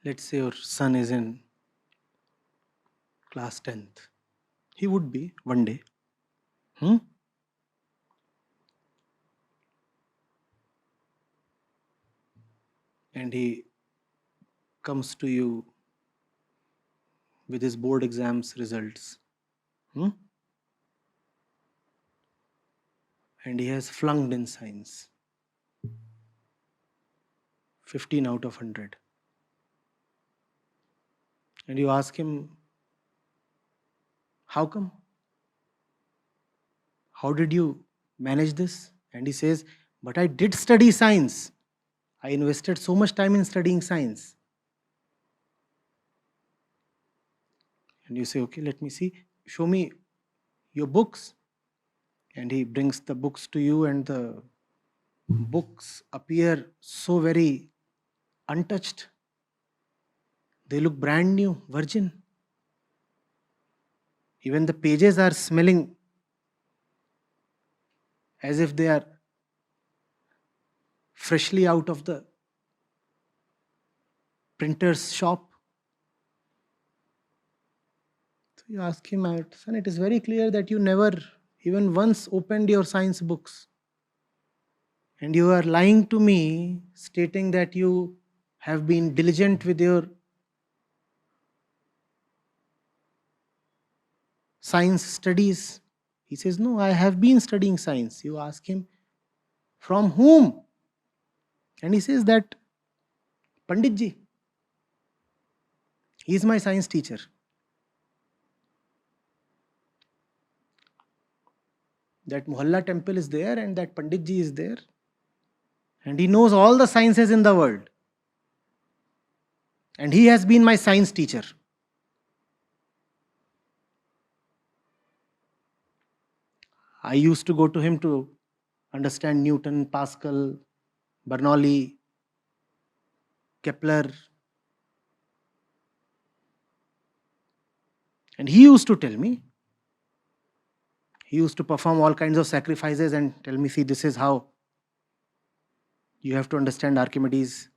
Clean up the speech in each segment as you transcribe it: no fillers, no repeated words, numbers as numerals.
Let's say your son is in class 10th. He would be one day. Hmm? And he comes to you with his board exams results. Hmm? And he has flunked in science. 15 out of 100. And you ask him, how come? How did you manage this? And he says, but I did study science. I invested so much time in studying science. And you say, okay, let me see. Show me your books. And he brings the books to you, and the books appear so very untouched. They look brand new, virgin. Even the pages are smelling as if they are freshly out of the printer's shop. So you ask him out, son, it is very clear that you never even once opened your science books. And you are lying to me, stating that you have been diligent with your science studies. He says, no, I have been studying science. You ask him, from whom? And he says that Panditji, he is my science teacher. That Mohalla temple is there and that Panditji is there. And he knows all the sciences in the world. And he has been my science teacher. I used to go to him to understand Newton, Pascal, Bernoulli, Kepler. And he used to tell me, he used to perform all kinds of sacrifices and tell me, see, this is how you have to understand Archimedes.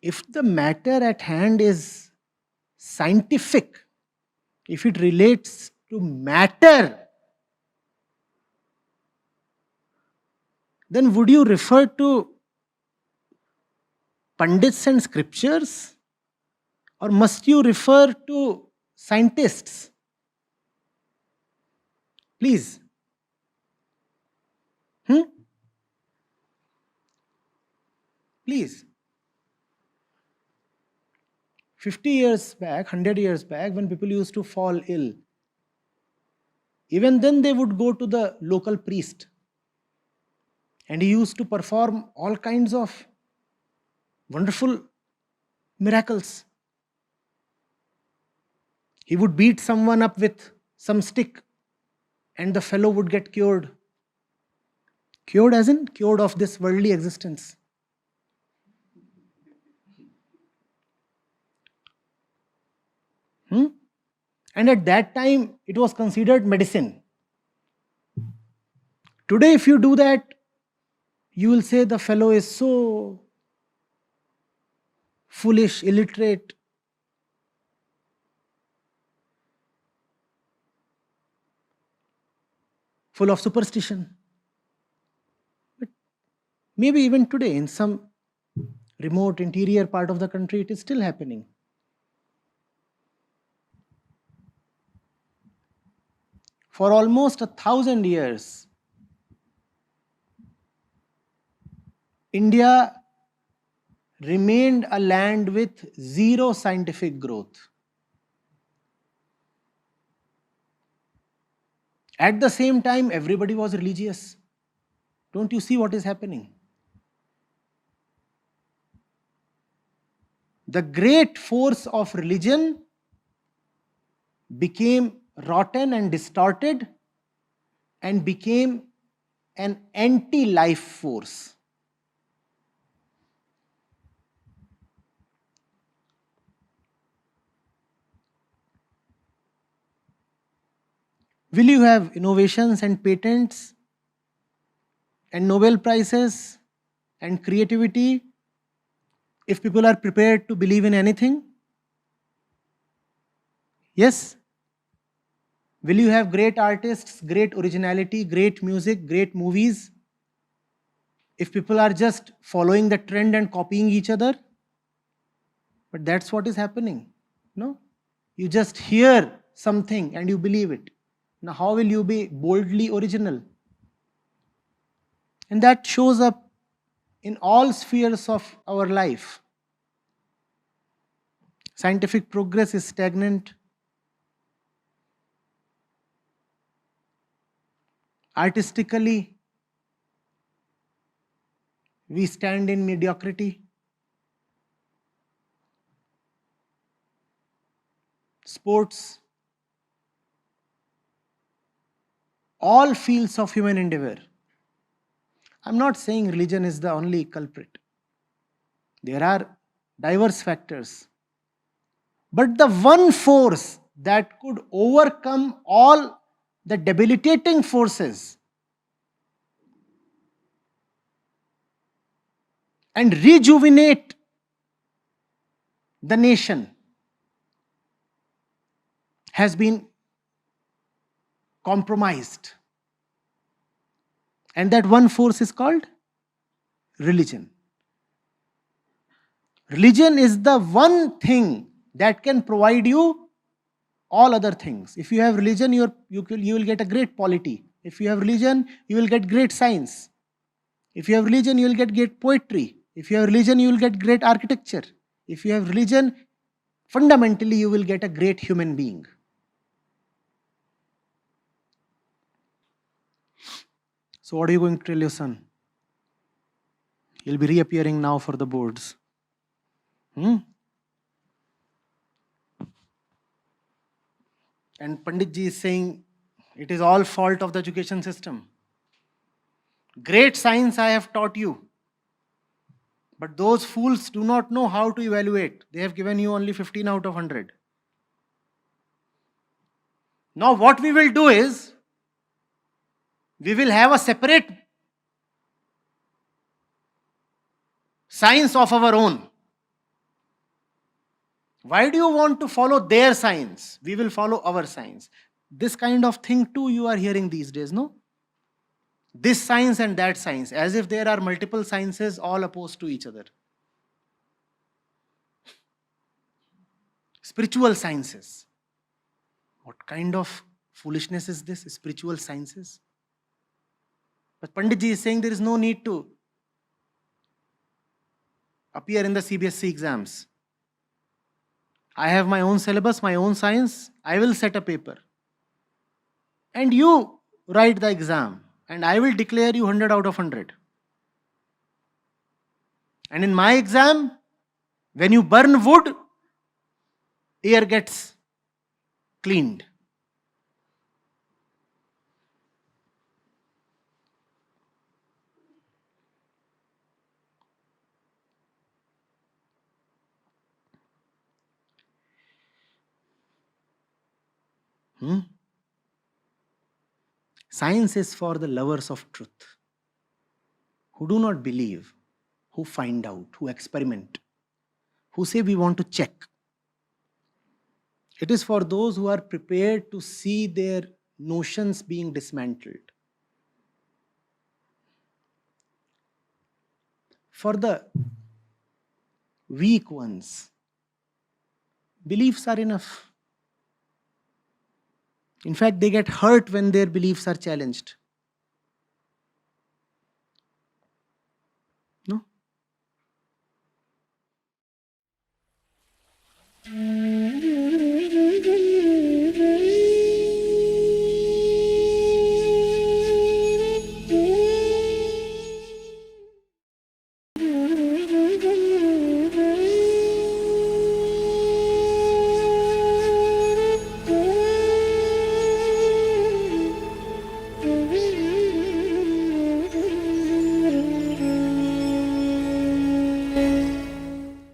If the matter at hand is scientific, if it relates to matter, then would you refer to pundits and scriptures? Or must you refer to scientists? Please. Please. 50 years back, 100 years back, when people used to fall ill, even then they would go to the local priest. And he used to perform all kinds of wonderful miracles. He would beat someone up with some stick and the fellow would get cured. Cured as in cured of this worldly existence. And at that time, it was considered medicine. Today, if you do that, you will say the fellow is so foolish, illiterate. Full of superstition. But maybe even today, in some remote interior part of the country, it is still happening. For almost 1,000 years, India remained a land with zero scientific growth. At the same time, everybody was religious. Don't you see what is happening? The great force of religion became rotten and distorted and became an anti-life force. Will you have innovations and patents and Nobel Prizes and creativity if people are prepared to believe in anything? Yes. Will you have great artists, great originality, great music, great movies if people are just following the trend and copying each other? But that's what is happening. No? You just hear something and you believe it. Now, how will you be boldly original? And that shows up in all spheres of our life. Scientific progress is stagnant. Artistically, we stand in mediocrity. Sports, all fields of human endeavor. I'm not saying religion is the only culprit. There are diverse factors. But the one force that could overcome all the debilitating forces and rejuvenate the nation has been compromised. And that one force is called religion. Religion is the one thing that can provide you all other things. If you have religion, you will get a great polity. If you have religion, you will get great science. If you have religion, you will get great poetry. If you have religion, you will get great architecture. If you have religion, fundamentally you will get a great human being. So what are you going to tell your son? He'll be reappearing now for the boards. And Panditji is saying it is all fault of the education system. Great science I have taught you. But those fools do not know how to evaluate. They have given you only 15 out of 100. Now what we will do is, we will have a separate science of our own. Why do you want to follow their science? We will follow our science. This kind of thing too you are hearing these days, no? This science and that science, as if there are multiple sciences all opposed to each other. Spiritual sciences. What kind of foolishness is this? Spiritual sciences? But Panditji is saying there is no need to appear in the CBSE exams. I have my own syllabus, my own science. I will set a paper. And you write the exam. And I will declare you 100 out of 100. And in my exam, when you burn wood, air gets cleaned. Science is for the lovers of truth, who do not believe, who find out, who experiment, who say we want to check. It is for those who are prepared to see their notions being dismantled. For the weak ones, beliefs are enough. In fact, they get hurt when their beliefs are challenged.